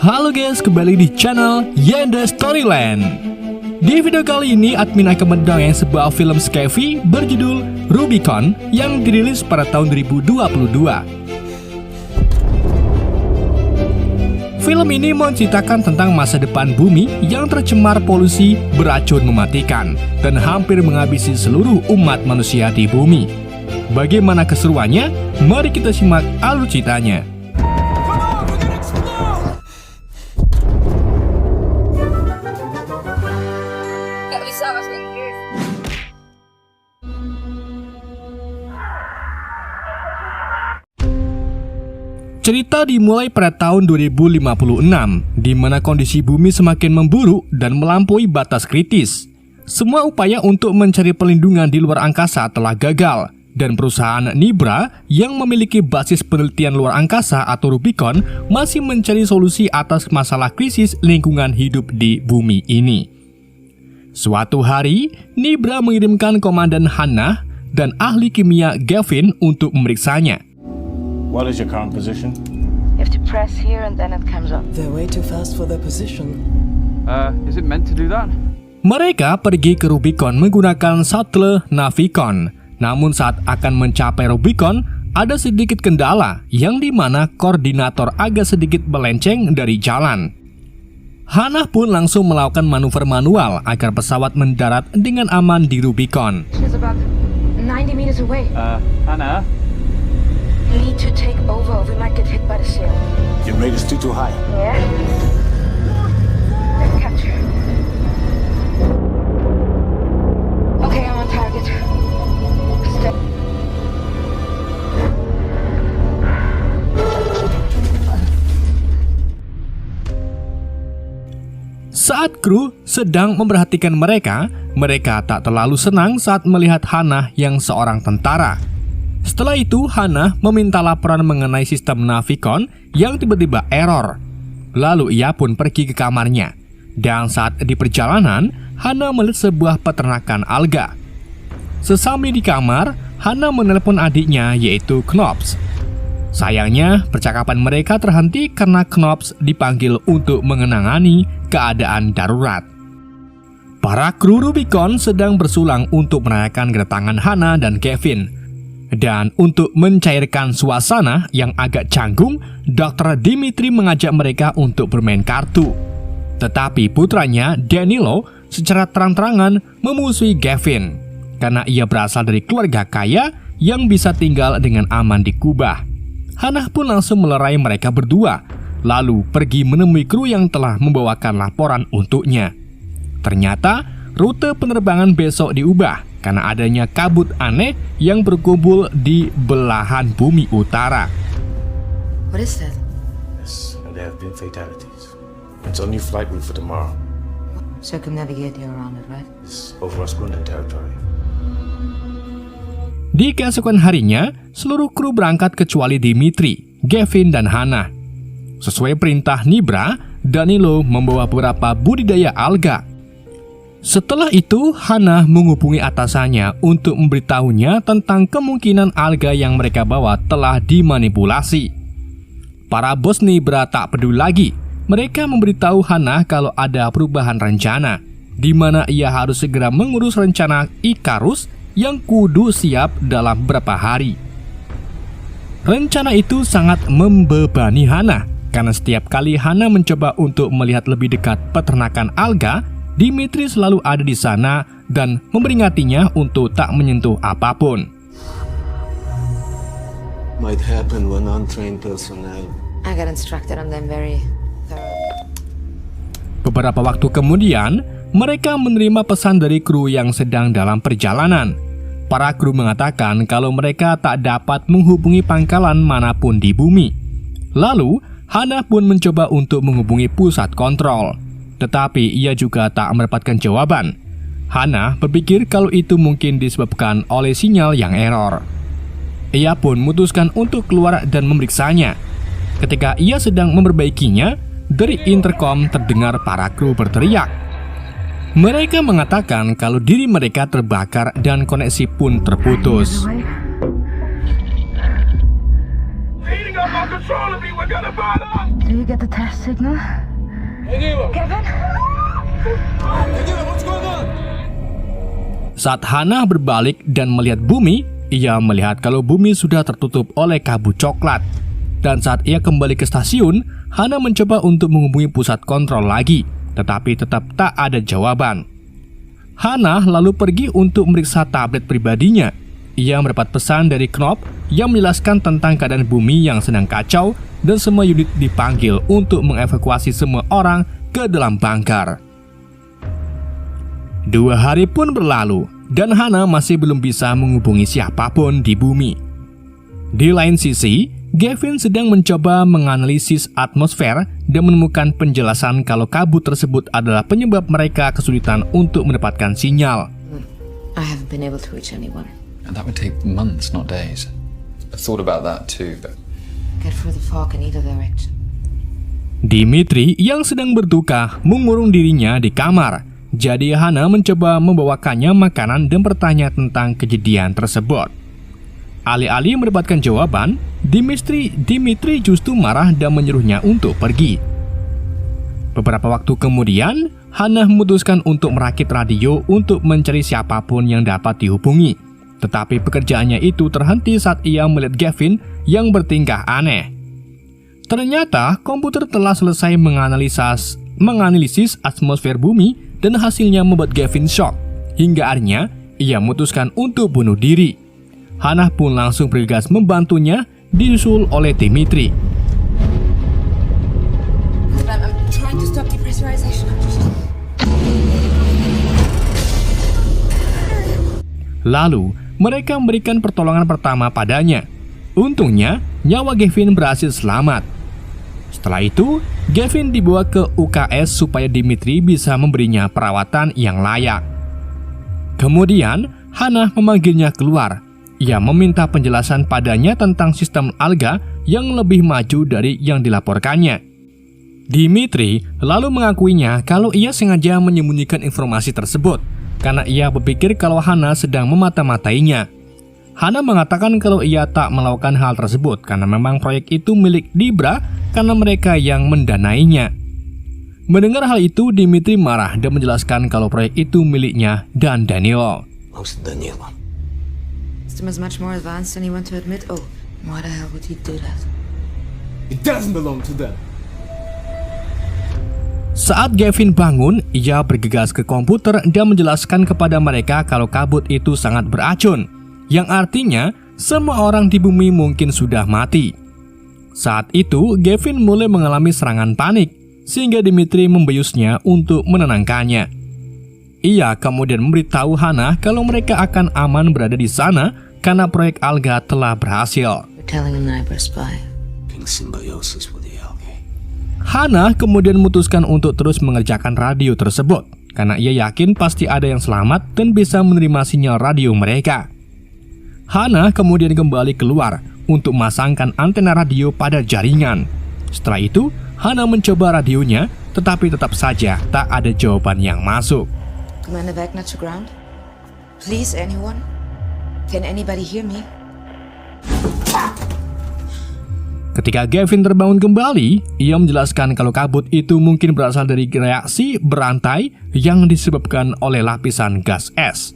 Halo guys, kembali di channel Yanda Storyland. Di video kali ini, admin akan mendongeng sebuah film sci-fi berjudul Rubicon yang dirilis pada tahun 2022. Film ini menceritakan tentang masa depan bumi yang tercemar polusi beracun mematikan dan hampir menghabisi seluruh umat manusia di bumi. Bagaimana keseruannya? Mari kita simak alur ceritanya. Cerita dimulai pada tahun 2056, di mana kondisi bumi semakin memburuk dan melampaui batas kritis. Semua upaya untuk mencari perlindungan di luar angkasa telah gagal, dan perusahaan Nibra yang memiliki basis penelitian luar angkasa atau Rubicon masih mencari solusi atas masalah krisis lingkungan hidup di bumi ini. Suatu hari, Nibra mengirimkan Komandan Hannah dan ahli kimia Gavin untuk memeriksanya. What is your current position? You have to press here and then it comes up. They're way too fast for their position. Is it meant to do that? Mereka pergi ke Rubicon menggunakan shuttle Navicon. Namun saat akan mencapai Rubicon, ada sedikit kendala yang dimana koordinator agak sedikit melenceng dari jalan. Hannah pun langsung melakukan manuver manual agar pesawat mendarat dengan aman di Rubicon. She's about 90 meters away. Hannah? We need to take over or we might get hit by the sail. Your rate is too high. Yeah? Let's catch her. Okay, I'm on target. Step. Saat kru sedang memperhatikan mereka tak terlalu senang saat melihat Hannah yang seorang tentara. Setelah itu, Hannah meminta laporan mengenai sistem Navicon yang tiba-tiba error. Lalu ia pun pergi ke kamarnya. Dan saat di perjalanan, Hannah melihat sebuah peternakan alga. Sesampai di kamar, Hannah menelepon adiknya yaitu Knops. Sayangnya, percakapan mereka terhenti karena Knops dipanggil untuk mengenangani keadaan darurat. Para kru Rubicon sedang bersulang untuk merayakan kedatangan Hannah dan Gavin. Dan untuk mencairkan suasana yang agak canggung, Dr. Dimitri mengajak mereka untuk bermain kartu. Tetapi putranya, Danilo, secara terang-terangan memusuhi Gavin karena ia berasal dari keluarga kaya yang bisa tinggal dengan aman di Kubah. Hannah pun langsung melerai mereka berdua, lalu pergi menemui kru yang telah membawakan laporan untuknya. Ternyata, rute penerbangan besok diubah karena adanya kabut aneh yang berkumpul di belahan bumi utara. What is that? Yes, and there have been fatalities. It's a new flight route for tomorrow. Circumnavigating around it, right? It's over Oskundan territory. Di keesokan harinya, seluruh kru berangkat kecuali Dimitri, Gavin, dan Hannah. Sesuai perintah Nibra, Danilo membawa beberapa budidaya alga. Setelah itu, Hannah menghubungi atasannya untuk memberitahunya tentang kemungkinan alga yang mereka bawa telah dimanipulasi. Para bos Nibra tak peduli lagi. Mereka memberitahu Hannah kalau ada perubahan rencana, di mana ia harus segera mengurus rencana Ikarus yang kudu siap dalam beberapa hari. Rencana itu sangat membebani Hannah, karena setiap kali Hannah mencoba untuk melihat lebih dekat peternakan alga, Dimitri selalu ada di sana dan memperingatinya untuk tak menyentuh apapun. Might happen when untrained personnel. I got instructed on them very thorough. Beberapa waktu kemudian, mereka menerima pesan dari kru yang sedang dalam perjalanan. Para kru mengatakan kalau mereka tak dapat menghubungi pangkalan manapun di bumi. Lalu, Hannah pun mencoba untuk menghubungi pusat kontrol. Tetapi ia juga tak mendapatkan jawaban. Hannah berpikir kalau itu mungkin disebabkan oleh sinyal yang error. Ia pun memutuskan untuk keluar dan memeriksanya. Ketika ia sedang memperbaikinya, dari intercom terdengar para kru berteriak. Mereka mengatakan kalau diri mereka terbakar dan koneksi pun terputus. Do you get the test signal? Kevin? Saat Hannah berbalik dan melihat bumi, ia melihat kalau bumi sudah tertutup oleh kabut coklat. Dan saat ia kembali ke stasiun, Hannah mencoba untuk menghubungi pusat kontrol lagi, tetapi tetap tak ada jawaban. Hannah lalu pergi untuk meriksa tablet pribadinya. Ia mendapat pesan dari Knopf yang menjelaskan tentang keadaan bumi yang sedang kacau dan semua unit dipanggil untuk mengevakuasi semua orang ke dalam bunker. 2 hari pun berlalu dan Hannah masih belum bisa menghubungi siapapun di bumi. Di lain sisi, Gavin sedang mencoba menganalisis atmosfer dan menemukan penjelasan kalau kabut tersebut adalah penyebab mereka kesulitan untuk mendapatkan sinyal. I haven't been able to reach anyone. And that would take months, not days. I thought about that too, but Get through the fog in either direction. Dimitri yang sedang berduka mengurung dirinya di kamar. Jadi Hannah mencoba membawakannya makanan dan bertanya tentang kejadian tersebut. Alih-alih mendapatkan jawaban, Dimitri justru marah dan menyuruhnya untuk pergi. Beberapa waktu kemudian, Hannah memutuskan untuk merakit radio untuk mencari siapapun yang dapat dihubungi. Tetapi pekerjaannya itu terhenti saat ia melihat Gavin yang bertingkah aneh. Ternyata komputer telah selesai menganalisis atmosfer bumi dan hasilnya membuat Gavin shock. Hingga akhirnya ia memutuskan untuk bunuh diri. Hannah pun langsung bergegas membantunya, disusul oleh Dimitri. I'm trying to stop depressurization. Lalu, mereka memberikan pertolongan pertama padanya. Untungnya, nyawa Gavin berhasil selamat. Setelah itu, Gavin dibawa ke UKS supaya Dimitri bisa memberinya perawatan yang layak. Kemudian, Hannah memanggilnya keluar. Ia meminta penjelasan padanya tentang sistem alga yang lebih maju dari yang dilaporkannya. Dimitri lalu mengakuinya kalau ia sengaja menyembunyikan informasi tersebut karena ia berpikir kalau Hannah sedang memata-matainya. Hannah mengatakan kalau ia tak melakukan hal tersebut karena memang proyek itu milik Libra karena mereka yang mendanainya. Mendengar hal itu, Dimitri marah dan menjelaskan kalau proyek itu miliknya dan Danilo. Who's Danilo? System is much more advanced than he want to admit. Oh, why the hell would he do that? It doesn't belong to them. Saat Gavin bangun, ia bergegas ke komputer dan menjelaskan kepada mereka kalau kabut itu sangat beracun, yang artinya semua orang di bumi mungkin sudah mati. Saat itu, Gavin mulai mengalami serangan panik, sehingga Dimitri membiusnya untuk menenangkannya. Ia kemudian memberitahu Hannah kalau mereka akan aman berada di sana karena proyek alga telah berhasil. We're telling him that we're spy. Being symbiosis with the algae. Hannah kemudian memutuskan untuk terus mengerjakan radio tersebut karena ia yakin pasti ada yang selamat dan bisa menerima sinyal radio mereka. Hannah kemudian kembali keluar untuk memasangkan antena radio pada jaringan. Setelah itu, Hannah mencoba radionya, tetapi tetap saja tak ada jawaban yang masuk. Commander Wagner to ground. Please, anyone? Can anybody hear me? Ketika Gavin terbangun kembali, ia menjelaskan kalau kabut itu mungkin berasal dari reaksi berantai yang disebabkan oleh lapisan gas es.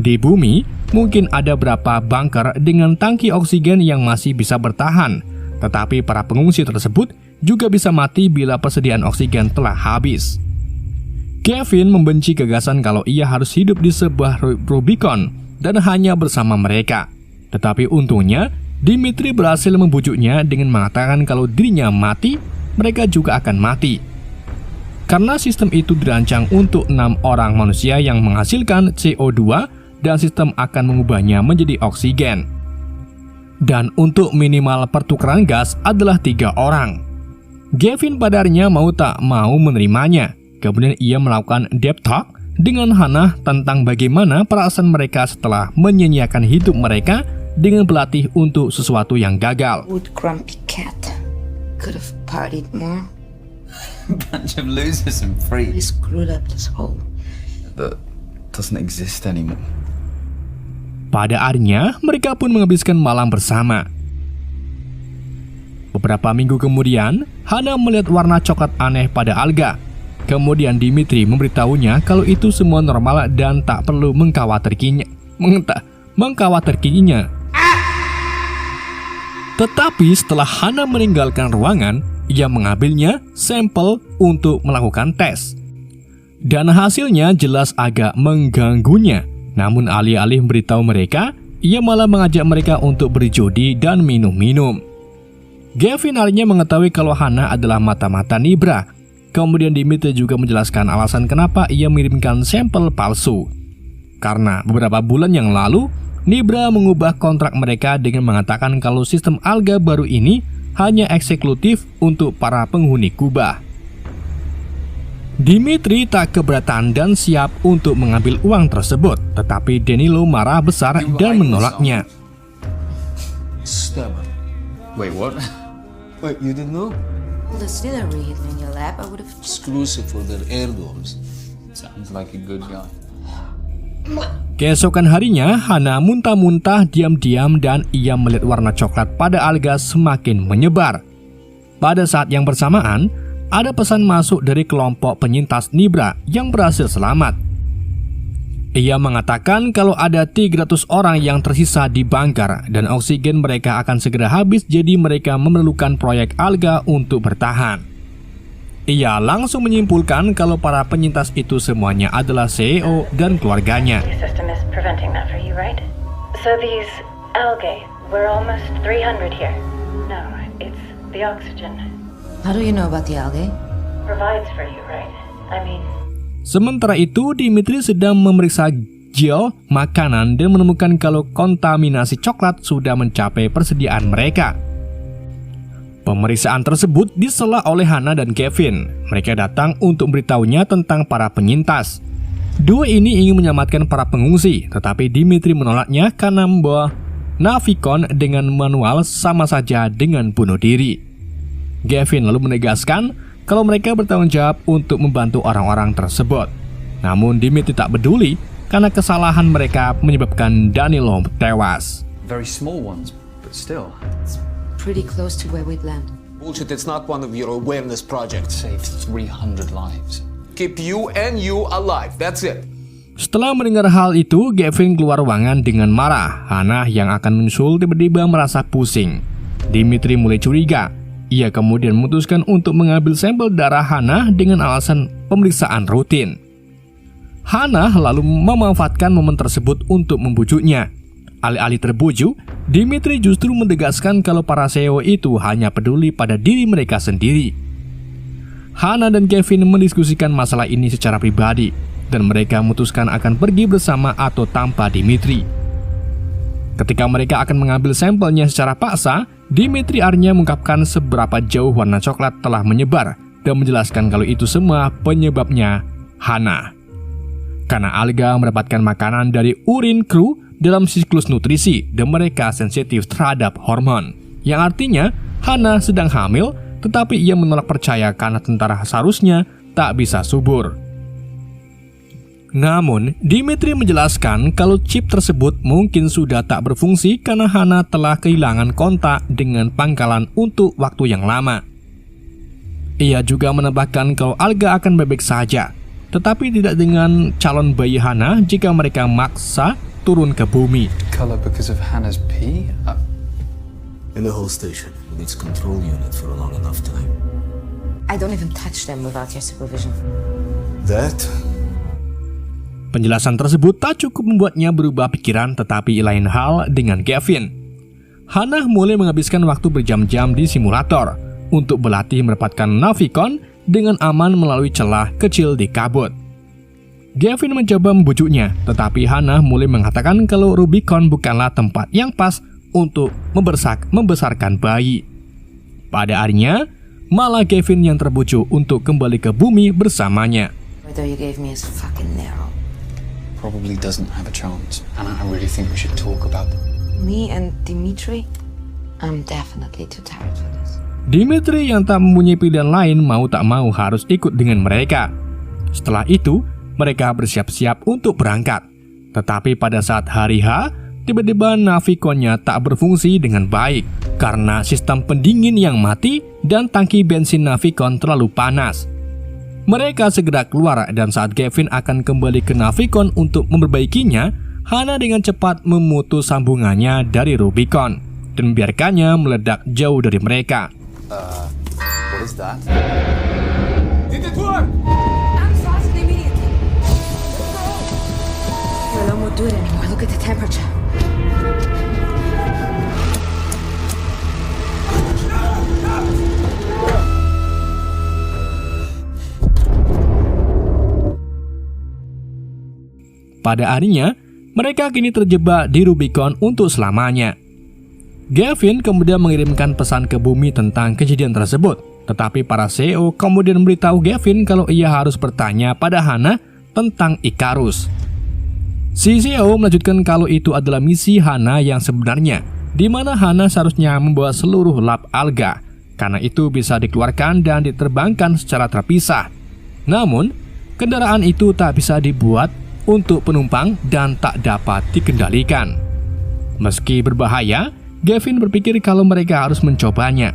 Di bumi, mungkin ada beberapa bunker dengan tangki oksigen yang masih bisa bertahan, tetapi para pengungsi tersebut juga bisa mati bila persediaan oksigen telah habis. Gavin membenci gagasan kalau ia harus hidup di sebuah Rubicon dan hanya bersama mereka. Tetapi untungnya, Dimitri berhasil membujuknya dengan mengatakan kalau dirinya mati, mereka juga akan mati. Karena sistem itu dirancang untuk 6 orang manusia yang menghasilkan CO2 dan sistem akan mengubahnya menjadi oksigen. Dan untuk minimal pertukaran gas adalah 3 orang. Gavin padarnya mau tak mau menerimanya. Kemudian ia melakukan deep talk dengan Hannah tentang bagaimana perasaan mereka setelah menyia-nyiakan hidup mereka dengan berlatih untuk sesuatu yang gagal. Old grumpy cat. Could have partied more. bunch of losers and We freaks screwed up this whole. that doesn't exist anymore. Pada akhirnya, mereka pun menghabiskan malam bersama. Beberapa minggu kemudian, Hana melihat warna coklat aneh pada alga. Kemudian Dimitri memberitahunya kalau itu semua normal dan tak perlu mengkhawatirkannya. Tetapi setelah Hana meninggalkan ruangan, ia mengambilnya sampel untuk melakukan tes. Dan hasilnya jelas agak mengganggunya. Namun alih-alih memberitahu mereka, ia malah mengajak mereka untuk berjudi dan minum-minum. Gavin akhirnya mengetahui kalau Hana adalah mata-mata Nibra. Kemudian Dimitri juga menjelaskan alasan kenapa ia mengirimkan sampel palsu. Karena beberapa bulan yang lalu, Nibra mengubah kontrak mereka dengan mengatakan kalau sistem alga baru ini hanya eksekutif untuk para penghuni kubah. Dimitri tak keberatan dan siap untuk mengambil uang tersebut, tetapi Danilo marah besar dan menolaknya. Stubborn. Wait, what? Wait, you didn't know? Well, the distillery hidden in your lab, I would have... Exclusive for their heirlooms. Sounds like a good guy. Keesokan harinya, Hana muntah-muntah diam-diam dan ia melihat warna coklat pada alga semakin menyebar. Pada saat yang bersamaan, ada pesan masuk dari kelompok penyintas Nibra yang berhasil selamat. Ia mengatakan kalau ada 300 orang yang tersisa di bunker dan oksigen mereka akan segera habis, jadi mereka memerlukan proyek alga untuk bertahan. Ia langsung menyimpulkan kalau para penyintas itu semuanya adalah CEO dan keluarganya. The system is preventing that for you, right? So these algae, we're almost 300 here. No, it's the oxygen. How do you know about the algae? Provides for you, right? I mean... Sementara itu, Dimitri sedang memeriksa gel makanan dan menemukan kalau kontaminasi coklat sudah mencapai persediaan mereka. Pemeriksaan tersebut disela oleh Hana dan Gavin. Mereka datang untuk memberitahunya tentang para penyintas. Dua ini ingin menyelamatkan para pengungsi, tetapi Dimitri menolaknya karena membawa Navikon dengan manual sama saja dengan bunuh diri. Gavin lalu menegaskan kalau mereka bertanggung jawab untuk membantu orang-orang tersebut. Namun Dimitri tak peduli karena kesalahan mereka menyebabkan Danilo tewas. Very small ones, but still. Pretty close to where we'd land. Bullshit, it's not one of your awareness projects. Saved 300 lives. Keep you and you alive, that's it. Setelah mendengar hal itu, Gavin keluar ruangan dengan marah. Hana yang akan menyusul tiba-tiba merasa pusing. Dimitri mulai curiga. Ia kemudian memutuskan untuk mengambil sampel darah Hana dengan alasan pemeriksaan rutin. Hana lalu memanfaatkan momen tersebut untuk membujuknya. Alih-alih terbujuk, Dimitri justru menegaskan kalau para CEO itu hanya peduli pada diri mereka sendiri. Hana dan Gavin mendiskusikan masalah ini secara pribadi, dan mereka memutuskan akan pergi bersama atau tanpa Dimitri. Ketika mereka akan mengambil sampelnya secara paksa, Dimitri akhirnya mengungkapkan seberapa jauh warna coklat telah menyebar dan menjelaskan kalau itu semua penyebabnya Hana. Karena alga mendapatkan makanan dari urin kru dalam siklus nutrisi dan mereka sensitif terhadap hormon, yang artinya Hana sedang hamil, tetapi ia menolak percaya karena tentara seharusnya tak bisa subur. Namun, Dimitri menjelaskan kalau chip tersebut mungkin sudah tak berfungsi karena Hana telah kehilangan kontak dengan pangkalan untuk waktu yang lama. Ia juga menambahkan kalau alga akan baik-baik saja, tetapi tidak dengan calon bayi Hana jika mereka maksa turun ke bumi. Color because of Hannah's pee? In the whole station, it needs control unit for a long enough time. I don't even touch them without your supervision. That? Penjelasan tersebut tak cukup membuatnya berubah pikiran, tetapi lain hal dengan Gavin. Hana mulai menghabiskan waktu berjam-jam di simulator untuk berlatih mendapatkan Navikon dengan aman melalui celah kecil di kabut. Gavin mencoba membujuknya, tetapi Hana mulai mengatakan kalau Rubicon bukanlah tempat yang pas untuk membesarkan bayi. Pada akhirnya, malah Gavin yang terbujuk untuk kembali ke bumi bersamanya. Whether you gave me is fucking narrow. Probably doesn't have a chance. And I really think we should talk about them. Me and Dimitri? I'm definitely too tired for this. Dimitri yang tak mempunyai pilihan lain mau tak mau harus ikut dengan mereka. Setelah itu, mereka bersiap-siap untuk berangkat. Tetapi pada saat hari H, tiba-tiba Naviconnya tak berfungsi dengan baik karena sistem pendingin yang mati dan tangki bensin Navicon terlalu panas. Mereka segera keluar dan saat Gavin akan kembali ke Navicon untuk memperbaikinya, Hannah dengan cepat memutus sambungannya dari Rubicon dan membiarkannya meledak jauh dari mereka. What is that? Did it work? Unfasten immediately. The alarm won't do it anymore. Look at the temperature. Pada harinya, mereka kini terjebak di Rubicon untuk selamanya. Gavin kemudian mengirimkan pesan ke bumi tentang kejadian tersebut, tetapi para CEO kemudian memberitahu Gavin kalau ia harus bertanya pada Hannah tentang Icarus. Si CEO melanjutkan kalau itu adalah misi Hannah yang sebenarnya, di mana Hannah seharusnya membawa seluruh lab alga, karena itu bisa dikeluarkan dan diterbangkan secara terpisah. Namun, kendaraan itu tak bisa dibuat untuk penumpang dan tak dapat dikendalikan. Meski berbahaya, Gavin berpikir kalau mereka harus mencobanya.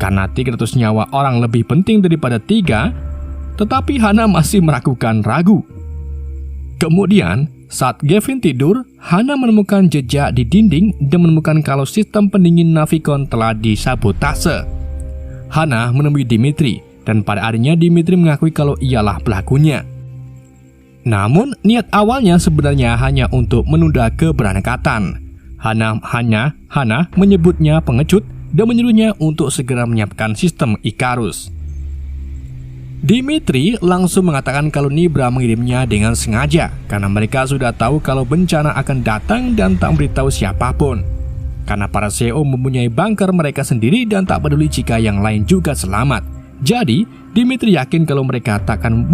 Karena 300 nyawa orang lebih penting daripada 3, tetapi Hannah masih meragukan ragu. Kemudian, saat Gavin tidur, Hannah menemukan jejak di dinding dan menemukan kalau sistem pendingin Navicon telah disabotase. Hannah menemui Dimitri, dan pada harinya Dimitri mengakui kalau ialah pelakunya. Namun, niat awalnya sebenarnya hanya untuk menunda keberangkatan. Hannah menyebutnya pengecut dan menyuruhnya untuk segera menyiapkan sistem Icarus. Dimitri langsung mengatakan kalau Nibra mengirimnya dengan sengaja karena mereka sudah tahu kalau bencana akan datang dan tak memberitahu siapapun. Karena para CEO mempunyai bunker mereka sendiri dan tak peduli jika yang lain juga selamat. Jadi, Dimitri yakin kalau mereka tak akan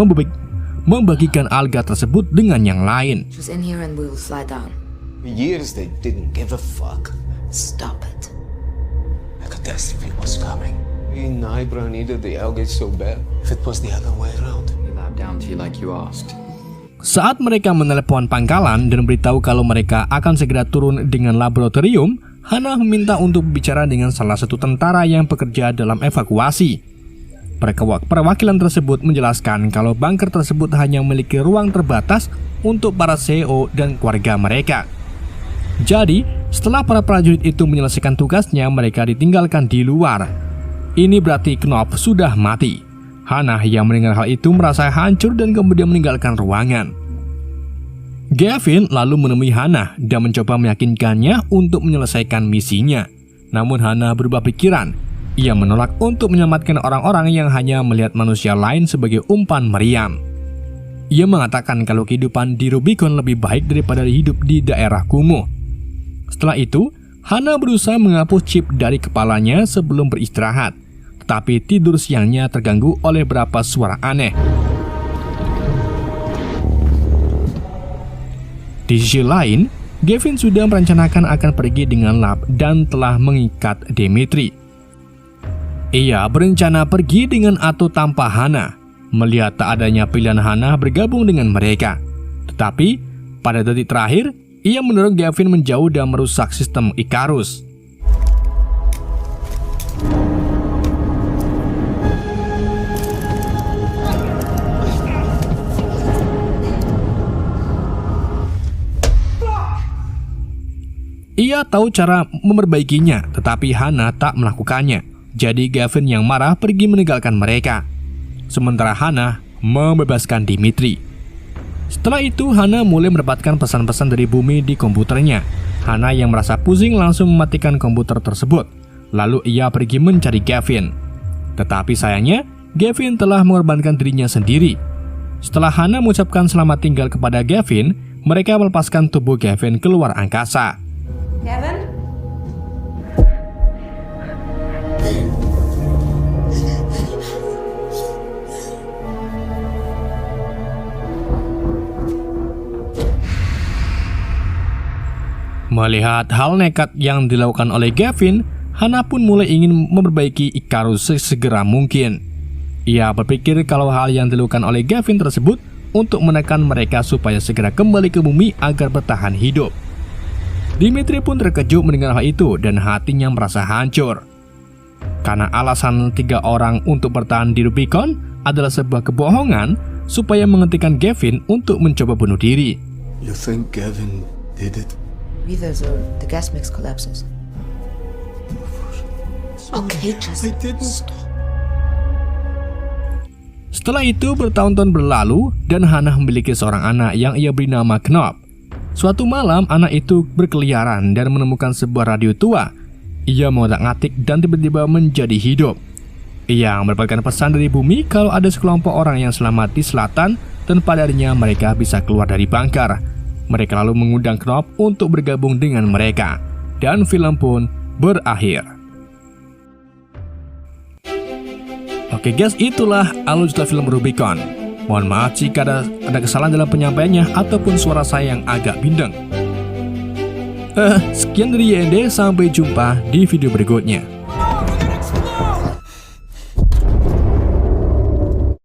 membagikan alga tersebut dengan yang lain. Just in here and we'll fly down. For years they didn't give a fuck. Stop it. A catastrophe was coming. We in Nibra needed the algae so bad. If it was the other way around. We lab down to you like you asked. Saat mereka menelepon pangkalan dan beritahu kalau mereka akan segera turun dengan laboratorium, Hannah meminta untuk berbicara dengan salah satu tentara yang bekerja dalam evakuasi. Perwakilan tersebut menjelaskan kalau bunker tersebut hanya memiliki ruang terbatas untuk para CEO dan keluarga mereka. Jadi, setelah para prajurit itu menyelesaikan tugasnya, mereka ditinggalkan di luar. Ini berarti Knopf sudah mati. Hannah yang mendengar hal itu merasa hancur dan kemudian meninggalkan ruangan. Gavin lalu menemui Hannah dan mencoba meyakinkannya untuk menyelesaikan misinya. Namun Hannah berubah pikiran. Ia menolak untuk menyelamatkan orang-orang yang hanya melihat manusia lain sebagai umpan meriam. Ia mengatakan kalau kehidupan di Rubicon lebih baik daripada hidup di daerah kumuh. Setelah itu, Hannah berusaha menghapus chip dari kepalanya sebelum beristirahat. Tetapi tidur siangnya terganggu oleh beberapa suara aneh. Di sisi lain, Gavin sudah merencanakan akan pergi dengan lab dan telah mengikat Dimitri. Ia berencana pergi dengan atau tanpa Hannah, melihat tak adanya pilihan Hannah bergabung dengan mereka. Tetapi, pada detik terakhir, ia mendorong Gavin menjauh dan merusak sistem Icarus. Ia tahu cara memperbaikinya, tetapi Hannah tak melakukannya. Jadi Gavin yang marah pergi meninggalkan mereka. Sementara Hannah membebaskan Dimitri. Setelah itu Hannah mulai mendapatkan pesan-pesan dari bumi di komputernya. Hannah yang merasa pusing langsung mematikan komputer tersebut. Lalu ia pergi mencari Gavin. Tetapi sayangnya Gavin telah mengorbankan dirinya sendiri. Setelah Hannah mengucapkan selamat tinggal kepada Gavin, mereka melepaskan tubuh Gavin keluar angkasa. Gavin? Melihat hal nekat yang dilakukan oleh Gavin, Hannah pun mulai ingin memperbaiki Icarus sesegera mungkin. Ia berpikir kalau hal yang dilakukan oleh Gavin tersebut untuk menekan mereka supaya segera kembali ke bumi agar bertahan hidup. Dimitri pun terkejut mendengar hal itu dan hatinya merasa hancur. Karena alasan 3 orang untuk bertahan di Rubicon adalah sebuah kebohongan supaya menghentikan Gavin untuk mencoba bunuh diri. You think Gavin did it? Either the gas mix collapses. Okay, just I didn't stop. Setelah itu bertahun-tahun berlalu dan Hannah memiliki seorang anak yang ia beri nama Knop. Suatu malam anak itu berkeliaran dan menemukan sebuah radio tua. Ia mengotak-ngatik dan tiba-tiba menjadi hidup. Ia mendapatkan pesan dari bumi kalau ada sekelompok orang yang selamat di selatan dan pada akhirnya mereka bisa keluar dari bunker. Mereka lalu mengundang Knop untuk bergabung dengan mereka. Dan film pun berakhir. Oke guys, itulah alur cerita film Rubicon. Mohon maaf jika ada kesalahan dalam penyampaiannya ataupun suara saya yang agak bindeng. Sekian dari YND, sampai jumpa di video berikutnya.